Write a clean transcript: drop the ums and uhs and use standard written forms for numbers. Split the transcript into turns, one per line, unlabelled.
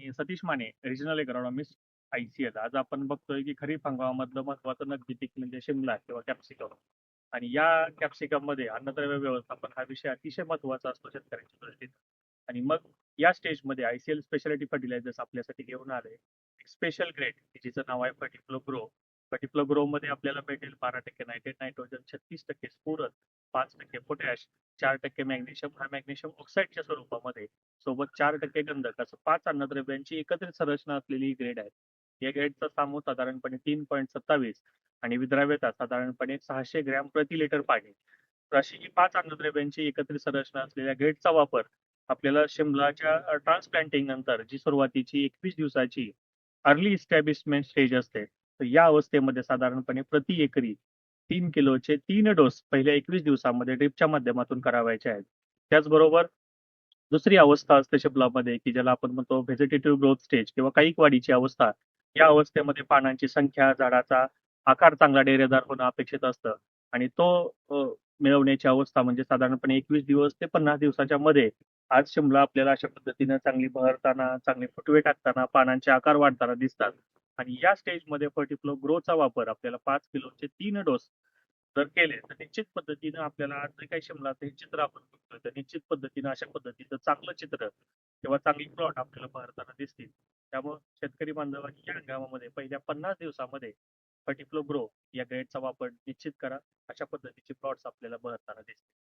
मी Satish Mane, regional agronomist ICL. आज आपण बघतोय की खरीप हंगामामधलं महत्वाचं नगदी पीक म्हणजे शिमला किंवा कॅप्सिकम. आणि या कॅप्सिकम मध्ये अन्नद्रव्य व्यवस्थापन हा विषय अतिशय महत्वाचा असतो शेतकऱ्यांच्या दृष्टीने. आणि मग या स्टेजमध्ये ICL स्पेशालिटी फर्टिलायझर्स आपल्यासाठी घेऊन आले स्पेशल ग्रेड जिचं नाव आहे फर्टिफ्लो ग्रो. फर्टिफ्लो ग्रो मध्ये आपल्याला भेटेल 12% नायट्रेट, नायट्रोजन, 36% स्फुरद, 5% पोटॅश, 4% मॅग्नेशियम, हा मॅग्नेशियम ऑक्साईडच्या स्वरूपामध्ये, सोबत 4% गंधक, असं 5 अन्नद्रव्यांची एकत्रित संरचना असलेली ग्रेड आहे. या ग्रेडचा सामू साधारणपणे 3.27 आणि विद्राव्यता साधारणपणे 600 ग्रॅम प्रति लिटर पाणी. तर अशी ही 5 अन्नद्रव्यांची एकत्रित संरचना असलेल्या ग्रेडचा वापर आपल्याला शिमलाच्या ट्रान्सप्लांटिंग नंतर जी सुरुवातीची 21 दिवसाची अर्ली इस्टॅब्लिशमेंट स्टेज असते, तर या अवस्थेमध्ये साधारणपणे प्रति एकरी 3 किलोचे 3 डोस पहिल्या 21 दिवसामध्ये ड्रिपच्या माध्यमातून करावायचे आहेत. त्याचबरोबर दुसरी अवस्था असते शिपलामध्ये की ज्याला आपण म्हणतो व्हेजिटेटिव्ह ग्रोथ स्टेज किंवा कैक वाढीची अवस्था. या अवस्थेमध्ये पानांची संख्या, झाडाचा आकार चांगला डेरेदार होणं अपेक्षित असतं आणि तो मिळवण्याची अवस्था म्हणजे साधारणपणे 21 दिवस ते 50 दिवसाच्या मध्ये. आज शिमला आपल्याला अशा पद्धतीनं चांगली बहरताना, चांगले फुटवे टाकताना, पानांचे आकार वाढताना दिसतात. आणि या स्टेजमध्ये फर्टिफ्लो ग्रोचा वापर आपल्याला 5 किलोचे 3 डोस जर केले तर निश्चित पद्धतीनं आपल्याला आज जे काही शिमलाचं हे चित्र आपण बघतोय तर निश्चित पद्धतीनं अशा पद्धतीचं चांगलं चित्र किंवा चांगली प्लॉट आपल्याला बहरताना दिसतील. त्यामुळे शेतकरी बांधवांनी या हंगामामध्ये पहिल्या 50 दिवसामध्ये फर्टिफ्लो ग्रो या ग्रेडचा वापर निश्चित करा. अशा पद्धतीचे प्लॉट्स आपल्याला बहरताना दिसतील.